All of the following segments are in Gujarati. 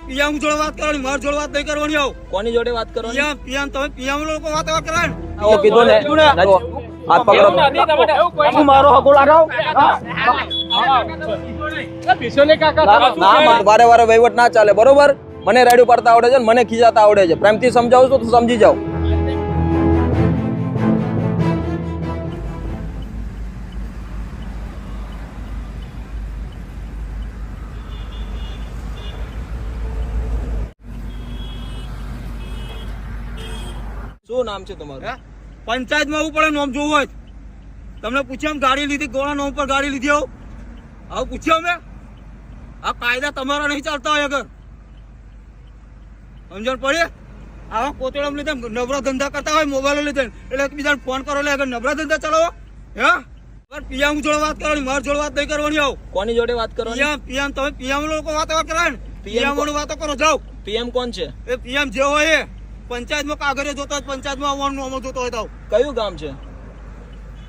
પીએમ જોડે વાત કરવાની, માર જોડે વાત નહીં કરવાની. આવ કોની જોડે વાત કરવાની? પીએમ તમે પીએમ લોકો વાત કરે ને. ઓ કીધું ને હાથ પકડો. હું મારો હગો લગાવ ના વારે વારે વહીવટ ના ચાલે, બરોબર? મને રેડિયો પડતા આવડે છે ને મને ખીજાતા આવડે છે. પ્રેમથી સમજાવું છું તો સમજી જાઓ. શું નામ છે તમારું? પંચાયતમાં આવું પડે નોમ જોવું હોય. તમને પૂછ્યું એમ ગાડી લીધી, ગોળા નોમ પર ગાડી લીધી આવું આવું પૂછ્યું અમે? આ કાયદા તમારા નહીં ચાલતા હોય અગર સમજણ પડે. આવા કોતેડમ લીધે નબળા ધંધા કરતા હોય મોબાઈલ લીધે એટલે એકબીજાને ફોન કરો એટલે અગર નબળા ધંધા ચલાવો. હે પીએમ જોડે વાત કરવાની, માર જોડે વાત નહીં કરવાની. આવું કોની જોડે વાત કરવાની? પીએમ તમે પીએમ લોકો વાત કરે ને, પીએમ વાળું વાતો કરો. જાઓ પીએમ કોણ છે? એ પીએમ જે હોય એ પંચાયતમાં કાગળે જોતો હોય, પંચાયતમાં આવવાનું અમલ જોતો હોય તો કયું ગામ છે?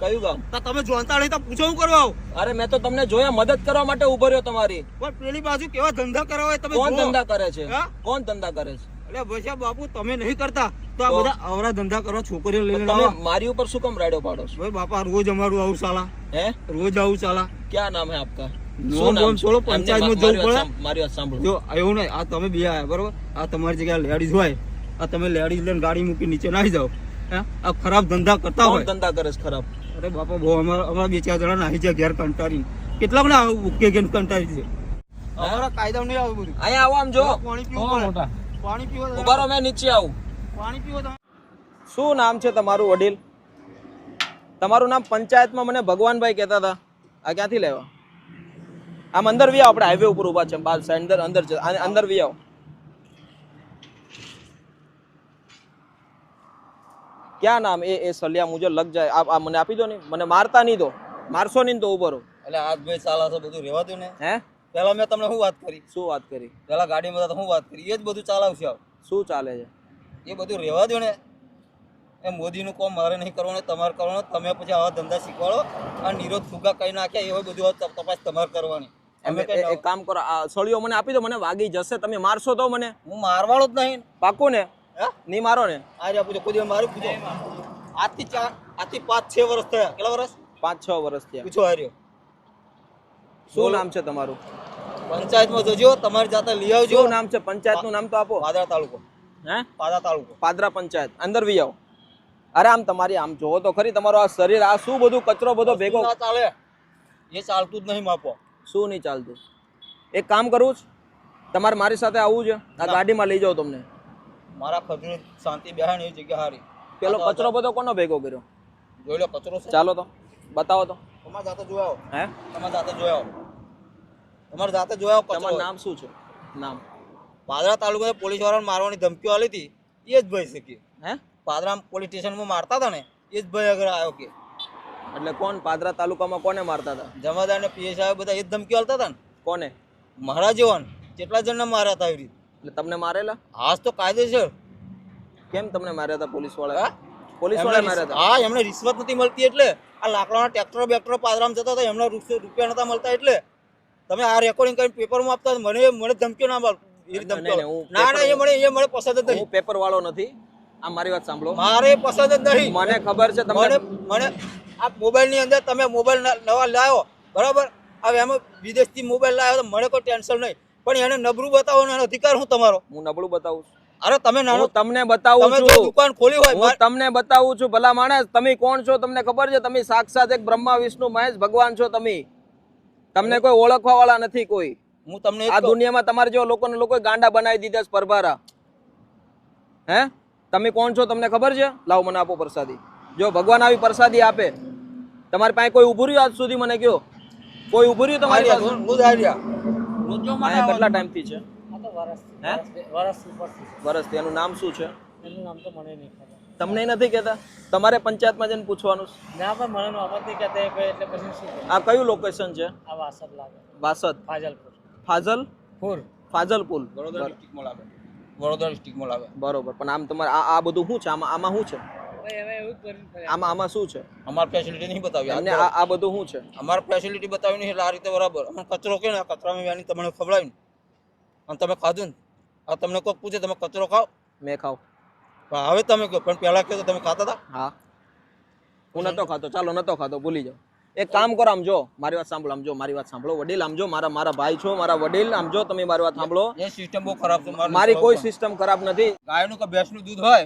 કયું ગામ? તમે જોનતા નહીં તો પૂછો હું કરવા આવું? અરે મેં તો તમને જોયા મદદ કરવા માટે ઉભો રહ્યો તમારી. પણ પેલી બાજુ કેવા ધંધા કરવા હોય તમે કોણ જુઓ. ધંધા કરે છે? હા? કોણ ધંધા કરે છે? એટલે ભૈયા બાપુ તમે નહીં કરતા તો આ તો? બધા અવરા ધંધા કરો છોકરીઓ લઈને તમે આવો. મારી ઉપર શું કામ રાડ્યો પાડો છો? ભાઈ બાપા રોજ અમારું આવું ચાલા, હે રોજ આવું ચાલા. ક્યાં નામ હે આપકા? નોમ બોમ છોડો, પંચાયતમાં જવું પડે. મારી વાત સાંભળો. જો એવું નહીં, આ તમે બે આયા બરોબર, આ તમારી જગ્યાએ લેડીઝ હોય, આ તમે લેડીઝ લઈને ગાડી મૂકી નીચે નાહી જાઓ. હે આ ખરાબ ધંધા કરતા કોણ હોય. ધંધા કરે છે ખરાબ? અરે બાપા બહુ અમારા બે ચાર જણા નાહી જાય ઘેર કંટાળી. કેટલાક ને ઉકે ઘેર કંટાળી છે. અમારા કાયદા નહીં આવું બધું. અહીંયા આવો, આમ જો. પાણી પીવો પડે. પાણી પીવો તમે. ઉભા રહો, મેં નીચે આવું. પાણી પીવો તમે. શું નામ છે તમારું વડીલ? તમારું નામ પંચાયતમાં મને ભગવાનભાઈ કહેતા હતા. આ ક્યાંથી લેવા? આમ અંદર વી આવો, આપણે હાઈવે ઉપર ઉભા છે. બાર સાઈડ અંદર છે, અંદર વી આવો. ક્યાં નામ? એ સલિયા મુજે લગ જાય. આ મને આપી દો ને, મને મારતા નહીં દો. મારશો નહીં તો ઉભો રહો. એટલે આજ ભાઈ ચાલા છે બધું રહેવા દો ને. હે પેલા મેં તમને શું વાત કરી? શું વાત કરી? પેલા ગાડીમાં હું વાત કરી? એ જ બધું ચાલાવશે. શું ચાલે છે? એ બધું રહેવા દો ને. એ મોદીનું કોમ મારે નહીં કરવાનું, તમારે કરવાનું. તમે પછી આવા ધંધા શીખવાડો. આ નિરોધ ફુગા કઈ નાખ્યા એવા બધું તપાસ તમારે કરવાની. એક કામ કરો, આ સળીઓ મને આપી દો, મને વાગી જશે. તમે મારશો તો મને? હું મારવાળો જ નહીં. પાકું ને? હે નહીં મારો ને? આ રહ્યા પૂછો, કોઈ મારું પૂછો. આજથી 5-6 વર્ષ થયા. કેટલા વર્ષ? 5-6 વર્ષ થયા. પૂછો હાર્યો. શું નામ છે તમારું? પંચાયતમાં જજો, તમારી જાતે લઈ આવજો. શું નામ છે? પંચાયતનું નામ તો આપો. પાદરા તાલુકો. હે પાદરા તાલુકો. પાદરા પંચાયત. અંદર વી આવો. અરે આમ તમારી આમ જોવો તો ખરી, તમારો આ શરીર, આ શું બધું કચરો બધો ભેગો. ના ચાલે, એ ચાલતું જ નહીં માપો. શું નહીં ચાલતું? એક કામ કરવું છે, તમારે મારી સાથે આવવું છે. આ ગાડીમાં લઈ જાઓ તમને. મારા ખજૂર શાંતિ બેહાણ એ જગ્યા હારી. પેલો કચરો બધો કોનો ભેગો કર્યો? જોઈ લો કચરો છે. ચાલો તો બતાવો તો. તમારે જાતે જોયા આવો. હે તમારે જાતે જોયા આવો. તમારે જાતે જોયા આવો. તમારું નામ શું છે? નામ? પાદરા તાલુકા પોલીસ વાળાને મારવાની ધમકીઓ આલી હતી, એ જ ભાઈ છે કે હે પાદરા પોલીસ સ્ટેશનમાં મારતા હતા ને, એ જ ભાઈ આગળ આવ્યો કે. એટલે કોણ? પાદરા તાલુકામાં કોને મારતા હતા? જમાદાર ને પીએસ સાહેબ બધા એ જ ધમકીઓ આલતા હતા ને. કોને? મારા જેવાન કેટલા જણને માર્યા હતા એવી રીતે. એટલે તમને મારેલા? હાસ તો કાયદેસર. કેમ તમને માર્યા હતા પોલીસ વાળા? હા? પોલીસ વાળા માર્યા હતા? હા, એમને રિશ્વત નથી મળતી એટલે. આ લાકડાના ટ્રેક્ટરો બેક્ટરો પાદરામાં જતા હતા, એમના રૂપિયા નતા મળતા એટલે. તમે આ રેકોર્ડિંગ કરીને પેપરમાં આપતા મને ધમકીઓ ના મળે. ના ના, એ મને પસંદ જ નહીં. હું પેપર વાળો નથી. આ મારી વાત સાંભળો, મારે પસંદ જ નહીં. મને ખબર છે તમને. મને આ મોબાઈલ ની અંદર તમે મોબાઈલ નવા લાવ્યો બરાબર, હવે એમાં વિદેશથી મોબાઈલ લાવ્યો તો મને કોઈ ટેન્શન નહીં, પણ એને નબળું બતાવવાનો એનો અધિકાર હું તમારો. હું નબળું બતાવું છું? અરે તમે નાનો, હું તમને બતાવું તમે છું. દુકાન ખોલી હોય, હું તમને બતાવું છું. ભલા માણસ, તમે કોણ છો તમને ખબર છે? તમે સાક્ષાત એક બ્રહ્મા વિષ્ણુ મહેશ ભગવાન છો. તમને કોઈ ઓળખવા વાળા નથી કોઈ. હું તમને આ દુનિયામાં તમારે જેવા લોકો ગાંડા બનાવી દીધા છે પરભારા. હે તમે કોણ છો તમને ખબર છે? લાવ મને આપો પ્રસાદી. જો ભગવાન આવી પ્રસાદી આપે, તમારી પાસે કોઈ ઉભું રહ્યું આજ સુધી? મને કયો, કોઈ ઉભું રહ્યું તમારી પાસે? કેટલા ટાઈમ થી છે? વર્ષથી. એનું નામ શું છે? તમને નથી કહેતા? તમારે પંચાયતમાં જઈને પૂછવાનું. આ કયું લોકેશન છે? વાસદ. ફાજલપુર. વડોદરા ડિસ્ટ્રિક્ટમાં લાગે. બરોબર. પણ આમ તમારે આ બધું શું છે? આમાં શું છે? આમાં શું છે? અમારે ફેસિલિટી નહીં બતાવી. અમને આ બધું શું છે? અમારે ફેસિલિટી બતાવી નહીં એટલે આ રીતે બરાબર. અમે કચરો કે ને કચરામાં વ્યાની તમને ખવડાવીને અને તમે ખાધું ને આ તમને કોક પૂછે તમે કચરો ખાઓ મેં ખાવ. પણ હવે તમે કહો પણ પહેલા કહો તો તમે ખાતા હતા. હા હું નતો ખાતો, ચાલો નતો ખાતો, ભૂલી જાઓ. એક કામ કરો, આમ જો મારી વાત સાંભળો, આમ જો મારી વાત સાંભળો વડીલ, આમ જો મારા ભાઈ છો, મારા વડીલ, આમ જો તમે મારી વાત સાંભળો. એ સિસ્ટમ બહુ ખરાબ છે. મારી કોઈ સિસ્ટમ ખરાબ નથી. ગાયનું કે ભેંસનું દૂધ હોય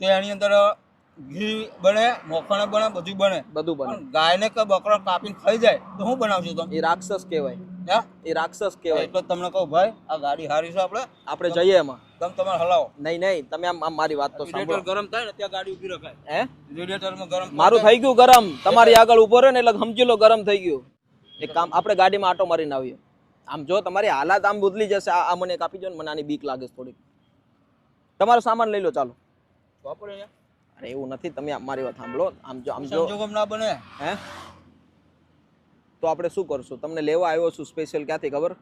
તો એની અંદર ઘી બને, મોખણ બને, બધું બને. બધું બને. પણ ગાયને કે બકરો કાપીને ખાઈ જાય તો શું બનાવશો તમે? એ રાક્ષસ કહેવાય. હે? એ રાક્ષસ કહેવાય. એટલે તમને કહું ભાઈ આ ગાડી હારી છે, આપણે જઈએ એમાં. તમે તમારે હલાવો. નહીં તમે આમ મારી વાત તો સાંભળો. રેડિયેટર ગરમ થાય ને ત્યાં ગાડી ઊભી રખાય. હે? રેડિયેટરમાં ગરમ મારું થઈ ગયું ગરમ, તમારી આગળ ઉભો રહે ને એટલે સમજી લો ગરમ થઈ ગયું. એક કામ, આપણે ગાડીમાં આટો મારીને આવીએ. આમ જો તમારી હાલાત આમ બદલી જશે. આ મને એક આપી દો ને, મને આની બીક લાગે છે થોડીક. તમારો સામાન લઈ લો, ચાલો. વાપરો અહીંયા. અરે એવું નથી, તમે મારી વાત સાંભળો. આમ જો સંજોગોમાં ના બને. હે તો આપણે શું કરશું? તમને લેવા આવ્યો છું સ્પેશિયલ. ક્યાંથી ખબર?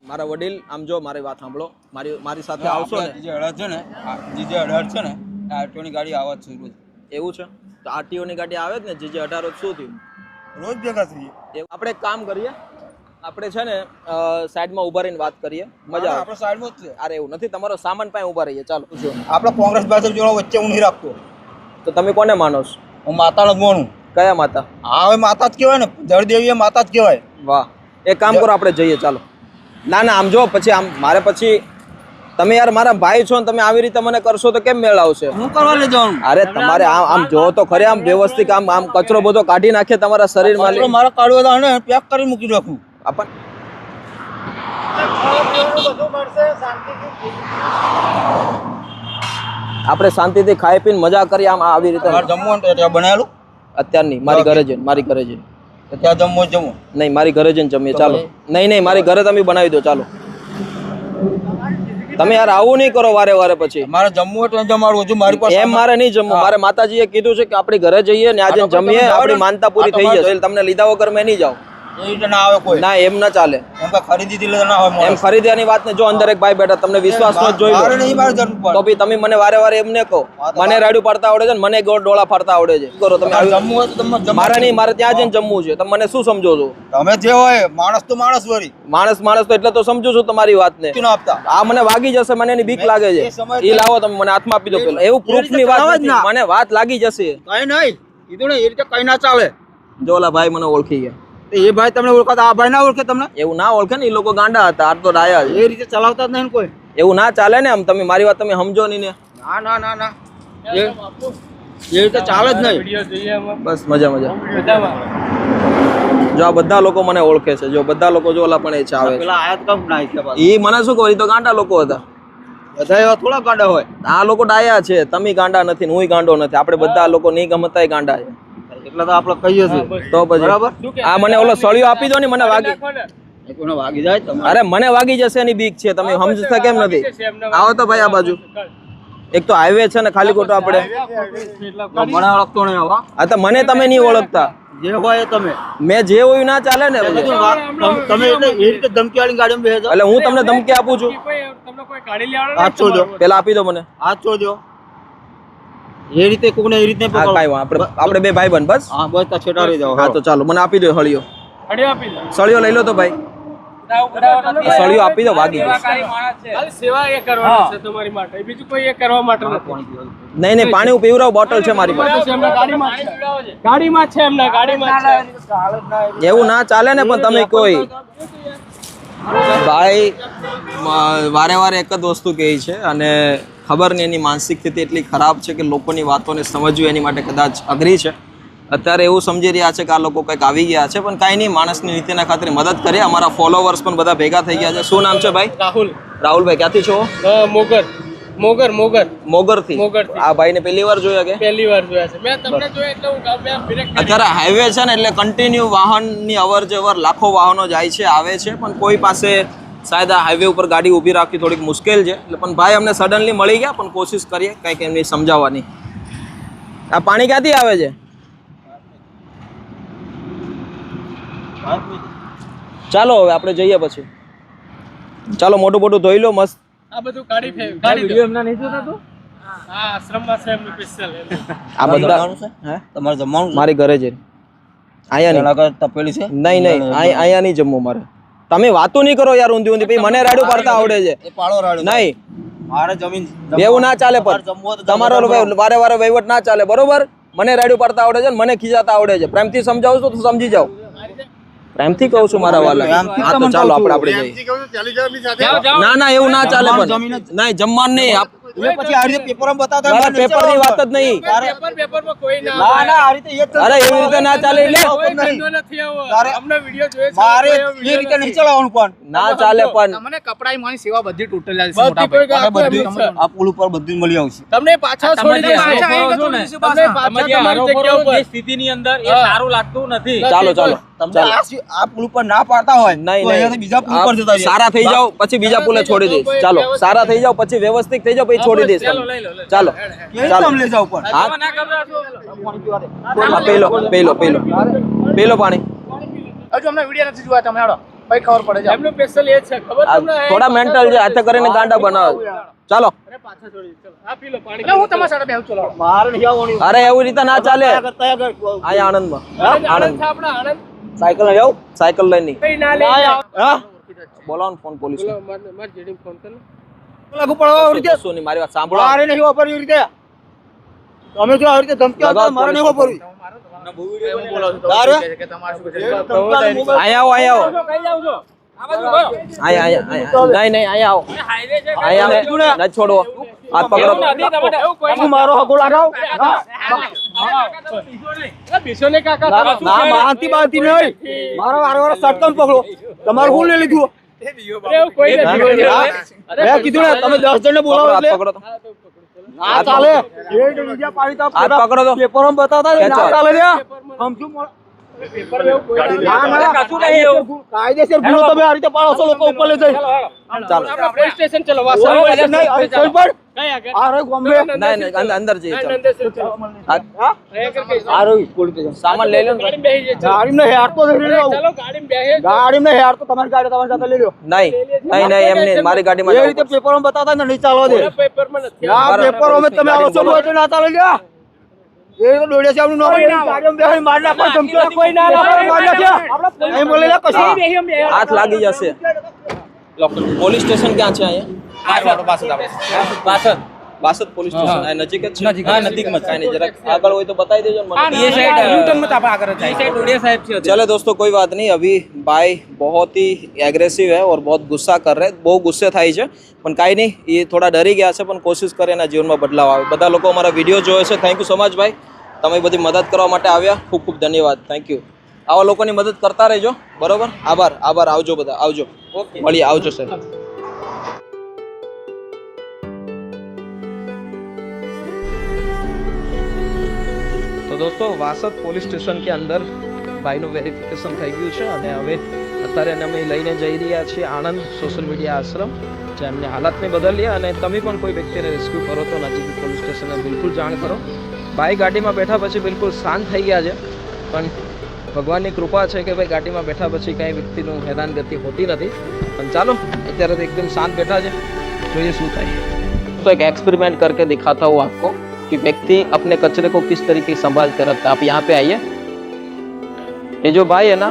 મારા વડીલ, આમ જો મારી વાત સાંભળો. મારી સાથે આવશો ને, જે 18 છે ને, જે 18 છે ને, આ આરટીઓની ગાડી આવે છે રોજ. એવું છે તો આરટીઓની ગાડી આવે જ ને. જે 18 શું થયું? રોજ ભેગા થઈએ. આપણે એક કામ કરીએ, આપણે છે ને સાઈડમાં ઉભા રહીને વાત કરીએ, મજા આવે. આપણે સાઈડમાં જ છે. અરે એવું નથી, તમારો સામાન પાસે ઉભા રહીએ. ચાલો. આપણે કોંગ્રેસ ભાજપ જોડો વચ્ચે હું નહીં રાખતો. તો તમે કોને માનો છો? હું માતાનો જ માનું. કયા માતા? હા હવે માતા જ કહેવાય ને, જળદેવી એ માતા જ કહેવાય. વાહ, એક કામ કરો, આપણે જઈએ. ચાલો. ના આમ જો પછી આમ મારે પછી તમે યાર મારા ભાઈ છો ને તમે આવી રીતે મને કરશો તો કેમ મેળ આવશે? હું કરવા લઈ જવાનું? અરે તમારે આમ જો તો ખરે, આમ વ્યવસ્થિત આમ કચરો બધો કાઢી નાખે તમારા શરીરમાં. મારા કાઢવો તો ને પેક કરી મૂકી રાખું. આપણે શાંતિથી ખાઈ પીને મજા કરીએ. આમ આવી રીતે જમવાનું ત્યાં બનાવેલું અત્યારની મારી ઘરે જઈને ત્યાં જમવું નહીં, મારી ઘરે જઈને જમીએ. ચાલો. નહીં મારી ઘરે તમે બનાવી દો. ચાલો. તમે યાર આવું નહીં કરો વારે વારે. પછી મારે જમવું એટલે જમાડવું છું. મારી પાસે એમ મારે નહીં જમવું. મારે માતાજીએ કીધું છે કે આપણી ઘરે જઈએ ને આજે જમીએ, આપણી માનતા પૂરી થઈ જશે. તમને લીધા વગર મેં નહીં જાઉં. એ રીતે ના આવે કોઈ. ના એમ ના ચાલે. એમ કે ખરીદી દીધી ના હોય. એમ ખરીદવાની વાત ને જો અંદર એક ભાઈ બેઠા, તમને વિશ્વાસ નો જોઈ મારે નહીં, મારે જરૂર પડે. તો બી તમે મને વારે વારે એમને કહો. મને રાડ્યું પાડતા આવડે છે ને મને ગોળ ડોળા ફાડતા આવડે છે. કરો તમે. જમવું હોય તો તમે મારે નહીં, મારે ત્યાં જઈને જમવું છે. તમે મને શું સમજો છો? તમે જે હોય માણસ તો માણસ વળી. માણસ તો એટલે તો સમજુ છું તમારી વાતને. ના આપતા. આ મને વાગી જશે, મને એની બીક લાગે છે. એ લાવો તમે મને હાથમાં આપી દો પેલા. એવું પ્રૂફ ની વાત નથી. મને વાત લાગી જશે. કઈ નહીં કીધું ને, એ રીતે કઈ ના ચાલે. જો ઓલા ભાઈ મને ઓળખી ગયા. એ ભાઈ તમને ઓળખાતા, આ ભાઈ ના ઓળખે તમને? એવું ના ઓળખે ને, એ લોકો ગાંડા હતા. આ તો ડાયા છે. એ રીતે ચલાવતા જ નહીં કોઈ. એવું ના ચાલે ને. આમ તમે મારી વાત તમે સમજો નહીં ને. ના એ રીતે ચાલે જ નહીં. બસ મજા. જો આ બધા લોકો મને ઓળખે છે. જો બધા લોકો જો ઓલા પણ એ છે આવે. પેલા આયાત કમ ના છે એ મને શું કહે, તો ગાંડા લોકો હતા. બધા એવા થોડા ગાંડા હોય. આ લોકો ડાયા છે. તમે ગાંડા નથી ને હું ગાંડો નથી. આપણે બધા લોકો નહીં ગમતા ગાંડા છે. એટલે તો આપણે કહીએ છીએ. તો પછી બરાબર. આ મને ઓલો સળિયો આપી દો ને, મને વાગી. કોને વાગી જાય તમે? અરે મને વાગી જશે એની બીક છે. તમે સમજતા કેમ નથી? આવો તો ભાઈ આ બાજુ. એક તો હાઈવે છે ને ખાલી ખોટો આપણે. મને ઓળખતો નહીં આવા. આ તો મને તમે નહીં ઓળખતા. જે હોય તમે. મેં જે હોય ના ચાલે ને. તમે એટલે એ રીતે ધમકી વાળી ગાડીમાં બેસે. એટલે હું તમને ધમકી આપું છું. હાથ છોડજો. પેલા આપી દો મને. હાથ છોડજો. એ રીતે કોકને એ રીતે હા કાંઈ વાંધો. આપણે બે ભાઈ બન બસ. હા બસ છેટા રહી જાઓ. હા તો ચાલો મને આપી દો હળિયો. સળિયો લઈ લો તો ભાઈ. સળિયો આપી દો, વાગી જશે. નહીં પાણી પીવરાવ, બોટલ છે મારી પાસે. એવું ના ચાલે ને. પણ તમે કોઈ ભાઈ વારે વારે એક જ વસ્તુ કહે છે અને ખબર નહીં એની માનસિક સ્થિતિ એટલી ખરાબ છે કે લોકોની વાતોને સમજવું એની માટે કદાચ અઘરી છે. અત્યારે એવું સમજી રહ્યા છે કે આ લોકો કંઈક આવી ગયા છે, પણ કાંઈ નહીં, માણસની નીતિના ખાતર મદદ કરીએ. અમારા ફોલોવર્સ પણ બધા ભેગા થઈ ગયા છે. શું નામ છે ભાઈ? રાહુલભાઈ. ક્યાંથી છો? મોગરથી. આ ભાઈને પહેલી વાર જોયા કે? પહેલી વાર જોયા છે મેં તમને જોયા એટલે હું અત્યારે હાઈવે છે ને એટલે કન્ટિન્યુ વાહનની અવર જવર, લાખો વાહનો જાય છે આવે છે, પણ કોઈ પાસે શાયદ આ હાઈવે ઉપર ગાડી ઊભી રાખવી થોડીક મુશ્કેલ છે. એટલે પણ ભાઈ અમને સડનલી મળી ગયા, પણ કોશિશ કરીએ કંઈક એમની સમજાવવાની. આ પાણી ક્યાંથી આવે છે? ચાલો હવે આપણે જઈએ પછી. ચાલો મોટું મોટું ધોઈ લો મસ્ત. આ બધું ગાડી વિડિયો એમના નહીં જોતા તો? હા આશ્રમમાં છે એમનું સ્પેશિયલ. આ બધા હે તમારે જમવાનું મારી ઘરે જઈને. અહીંયા નહીં તપેલી છે? નહીં અહીંયા નહીં જમવું મારે. તમે વાતો નહીં કરો યાર ઊંધી ઊંધી. પછી મને રાડ્યું પાડતા આવડે છે એ પાડો રાડ્યો નહીં. મારે જમીન એવું ના ચાલે મારે પણ જમવું હોય તો તમારો જમવાનું. વારે વારે વહીવટ ના ચાલે બરોબર. મને રાડ્યું પાડતા આવડે છે ને મને ખીજાતા આવડે છે. પ્રેમથી સમજાવું છું તો સમજી જાઓ. પ્રેમથી કહું છું મારા વાલા. પ્રેમથી હા તો તમને ચાલો કહું છું. આપણે જઈએ. જાઓ જાઓ ના ના એવું ના ચાલે જમવાનું પણ જમીન નહીં જમવાનું નહીં. એ પછી આ રીતે પેપરમાં બતાવતા મારે મને નહીં પેપરની વાત જ નહીં. પેપરમાં કોઈ ના ના ના આ રીતે એક જ અરે એવી રીતે ના ચાલે એટલે કોઈ ધંધો નથી આવો તારે- અમને વિડિયો જોઈએ છે મારે કોઈ એવો એ વિડિયો રીતે નહીં ચલાવવાનું પણ ના ચાલે પણ તમને કપડાની મારી સેવા બધી ટોટલ બધી કોઈ અને આખું બધું એમનું છે. આ પુલ ઉપર બધું મળી આવશે તમને પાછા છોડી દેશે પાછા તમને અહીં તો પાછા તમારી જગ્યા ઉપર સ્થિતિની અંદર એ હા. સારું લાગતું નથી ચાલો ચાલો તમને આ પુલ ઉપર ના પાડતા હોય નહીં તો અહીંયાથી બીજા પુલ પર જતા નહીં રહીએ. સારા થઈ જાઓ પછી બીજા પુલે છોડી દઈશ. ચાલો સારા થઈ જાઓ પછી વ્યવસ્થિત થઈ જાઓ પછી છોડી દઈશ તમને. ચાલો એ રીતે અમને લઈ જાઓ ઉપર હા ના કરતા હા, પેલો પેલો પેલો પેલો પાણી. હજુ અમને વિડિયો નથી જોયા તમે હેડો ભાઈ ખબર પડે છે એમનું સ્પેશિયલ એ છે ખબર આ તમને થોડા મેન્ટલ છે હાથે કરીને ગાંડા બનાવે. ચાલો અરે પાછા છોડી દે. ચલો આ પી લો પાણી એટલે હું તમારા સાથે બેહું ચલો મારે નહીં આવવાનું અરે એવી રીતે ના ચાલે. કરતા આગળ અહીંયા આણંદમાં આણંદ આણંદ છે આપણા આણંદ સાયકલ લઈ આવું સાયકલ લઈને નહીં. કઈ ના લે હા બોલાવો ને ફોન પોલીસ બોલો માર જેડી ફોન કર લાગુ પડવા આવી રીતે શું નહીં મારી વાત સાંભળો. મારે નહીં વાપરવી એવી રીતે તમે જો આવી રીતે ધમકી આપતા લગાવો મારે નહીં વાપરવી તારે? કે તમારે શું ધમકાનો મોબાઈલ અહીંયા આવો અહીંયા આવો કઈ જાવ છો આ બાજુ ઉભો રહો. અહીંયા નહીં નહીં અહીંયા આવો હાઈવે છે અહીંયા આવો. ન છોડવો હાથ પકડો. એવું નથી તમારે એવું કોઈ તું મારો હગો લાગાવ બીસો ને કાકા ના માનતી બાંધતી નહીં મારો વારે વારે સટકન પકડો તમારે શું લઈ લીધું એવું કોઈ નથી મેં કીધું ને તમે 10 જણને બોલાવો હાથ એટલે પકડો તો. ના ચાલે એ તો બીજા પાડી તા હાથ પકડો તો. પેપરમાં બતાવતા ને, ના ખેંચો. ચાલે રે સમજુ પેપર એવું કોઈ ના ના કશું નહીં એવું. કાયદેસર ગુનો તમે આ રીતે પાડો છો લોકો ઉપર લઈ જઈ ચાલો આપણા પોલીસ સ્ટેશન ચલો ઓય, ઓય, નહીં, હવે કોઈ પણ કઈ આગળ આ રે ગોમ્બે નહીં નહીં અંદર જઈએ ચાલો. હાથ- આ રે પોલીસ સ્ટેશન સામાન લઈ લો ને. ગાડી બેહી જાય ગાડીમાં હેડ તો લઈ લો ચલો ગાડી બેહી ગાડીમાં હેડ તો તમારી ગાડી તમારી સાથે લઈ લો નહીં નહીં નહીં એમ નહીં મારી ગાડીમાં એ જવું રીતે પડશે. પેપરમાં બતાવતા ને નહીં ચાલવા દે પેપર માં નથી ના પેપરોમાં તમે આવો છો એટલે ના ચાલે લ્યા એ તો દોડે છે આપણું નામ ગાડીમાં બેહીને મારી નાખવા ધમકીઓ કોઈ ના લાગે મારી નાખે અહીં બોલે લે કશું હાથ લાગી જશે. પોલીસ સ્ટેશન ક્યાં છે અહીંયા? પાછળ બાસદ પોલીસ સ્ટેશન આ નજીક જ છે. હા નજીકમાં જ. કાંઈ નહીં જરાક આગળ હોય તો बताई देજો ને મને. ये साइड न्यूटन में तापा आकर ये साइड उड़िया साहब से चले दोस्तों कोई बात नहीं अभी भाई बहुत ही एग्रेसिव है और बहुत गुस्सा कर रहे हैं બહુ ગુસ્સે થાય છે પણ કાંઈ નહીં એ થોડા ડરી ગયા છે પણ કોશિશ કરે એના જીવનમાં બદલાવ આવે બધા લોકો અમારા વિડીયો જોવે છે થેન્ક યુ સો મચ ભાઈ તમે બધી મદદ કરવા માટે આવ્યા ખૂબ ખૂબ ધન્યવાદ થેન્ક યુ આવા લોકોની મદદ કરતા રહેજો બરોબર આભાર આભાર આવજો બધા આવજો મળીએ આવજો સર તો દોસ્તો વાસદ પોલીસ સ્ટેશન કે અંદર ભાઈનું વેરિફિકેશન થઈ ગયું છે અને હવે અત્યારે એને અમે લઈને જઈ રહ્યા છીએ આણંદ સોશિયલ મીડિયા આશ્રમ જે એમને હાલાતને બદલીએ અને તમે પણ કોઈ વ્યક્તિને રેસ્ક્યુ કરો તો નજીક પોલીસ સ્ટેશનને બિલકુલ જાણ કરો ભાઈ ગાડીમાં બેઠા પછી બિલકુલ શાંત થઈ ગયા છે પણ ભગવાનની કૃપા છે કે ભાઈ ગાડીમાં બેઠા પછી કાંઈ વ્યક્તિનું હેરાનગતિ હોતી નથી પણ ચાલો અત્યારે તો એકદમ શાંત બેઠા છે જોઈએ શું થાય तो एक एक्सपेरिमेंट करके दिखाता हूँ आपको कि व्यक्ति अपने कचरे को किस तरीके से संभाल कर रखता है आप यहाँ पे आइए ये जो भाई है ना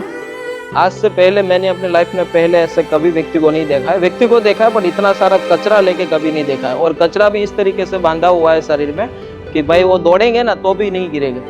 आज से पहले मैंने अपने लाइफ में पहले ऐसे कभी व्यक्ति को नहीं देखा है व्यक्ति को देखा है पर इतना सारा कचरा लेके कभी नहीं देखा है और कचरा भी इस तरीके से बांधा हुआ है शरीर में कि भाई वो दौड़ेंगे ना तो भी नहीं गिरेगा